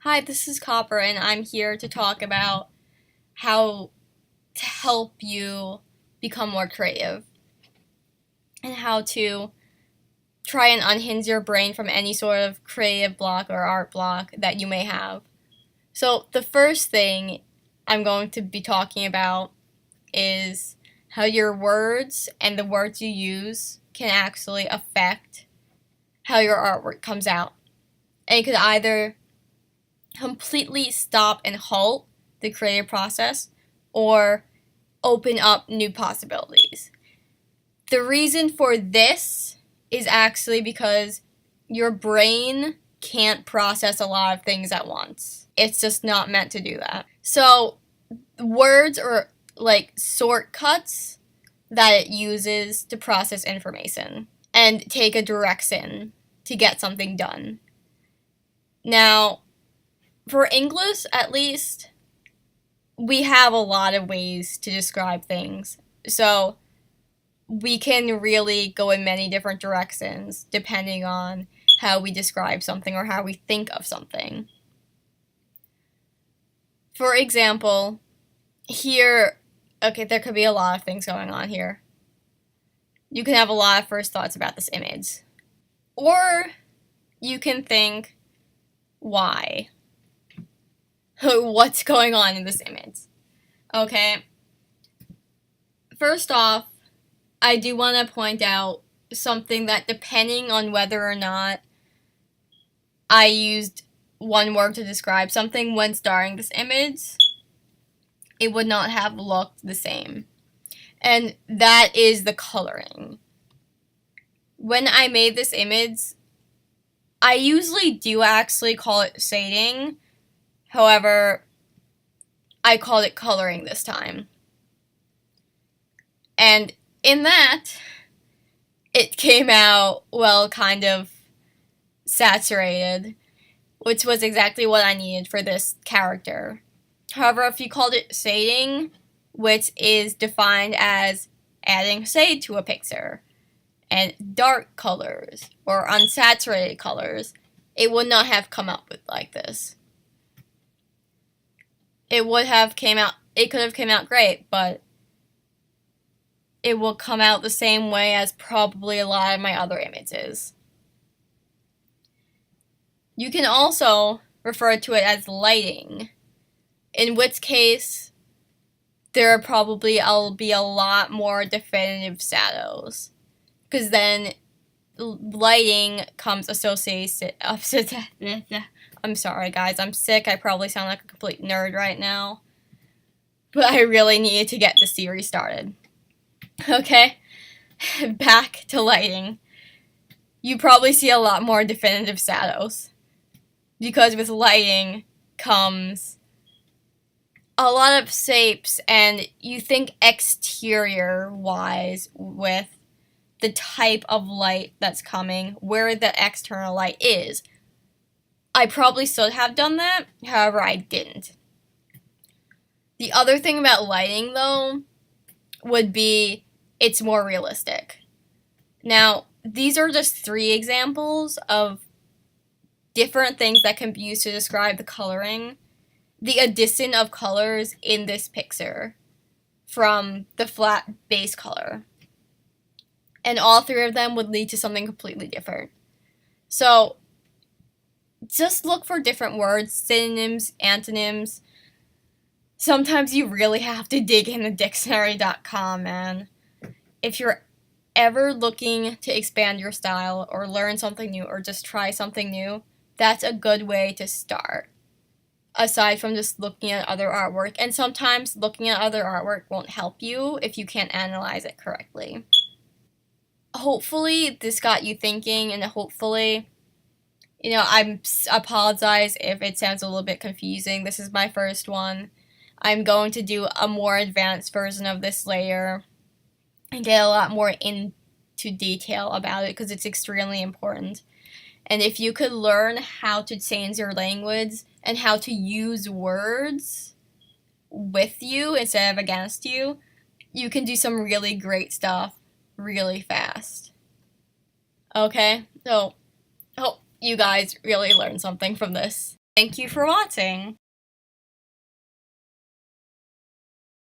Hi, this is Copper, and I'm here to talk about how to help you become more creative and how to try and unhinge your brain from any sort of creative block or art block that you may have. So, the first thing I'm going to be talking about is how your words and the words you use can actually affect how your artwork comes out. And it could either completely stop and halt the creative process or open up new possibilities. The reason for this is actually because your brain can't process a lot of things at once. It's just not meant to do that. So, words are like shortcuts that it uses to process information and take a direction to get something done. Now, for English, at least, we have a lot of ways to describe things. So we can really go in many different directions depending on how we describe something or how we think of something. For example, here, okay, there could be a lot of things going on here. You can have a lot of first thoughts about this image. Or you can think, why? What's going on in this image? Okay. First off, I do want to point out something that depending on whether or not I used one word to describe something when starting this image, it would not have looked the same. And that is the coloring. When I made this image, I usually do actually call it shading. However, I called it coloring this time. And in that, it came out, well, kind of saturated, which was exactly what I needed for this character. However, if you called it shading, which is defined as adding shade to a picture, and dark colors or unsaturated colors, it would not have come up with like this. It could have came out great, but it will come out the same way as probably a lot of my other images. You can also refer to it as lighting, in which case there probably will be a lot more definitive shadows, because then lighting comes associated. I'm sorry, guys. I'm sick. I probably sound like a complete nerd right now, but I really needed to get the series started. Okay, back to lighting. You probably see a lot more definitive shadows, because with lighting comes a lot of shapes, and you think exterior-wise with the type of light that's coming, where the external light is. I probably should have done that, however, I didn't. The other thing about lighting, though, would be it's more realistic. Now, these are just 3 examples of different things that can be used to describe the coloring. The addition of colors in this picture from the flat base color. And all 3 of them would lead to something completely different. So, just look for different words, synonyms, antonyms. Sometimes you really have to dig into dictionary.com, man. If you're ever looking to expand your style or learn something new or just try something new, that's a good way to start. Aside from just looking at other artwork. And sometimes looking at other artwork won't help you if you can't analyze it correctly. Hopefully this got you thinking, and hopefully, I apologize if it sounds a little bit confusing. This is my first one. I'm going to do a more advanced version of this later and get a lot more into detail about it because it's extremely important. And if you could learn how to change your language and how to use words with you instead of against you, you can do some really great stuff really fast. Okay? So, hope you guys really learned something from this. Thank you for watching!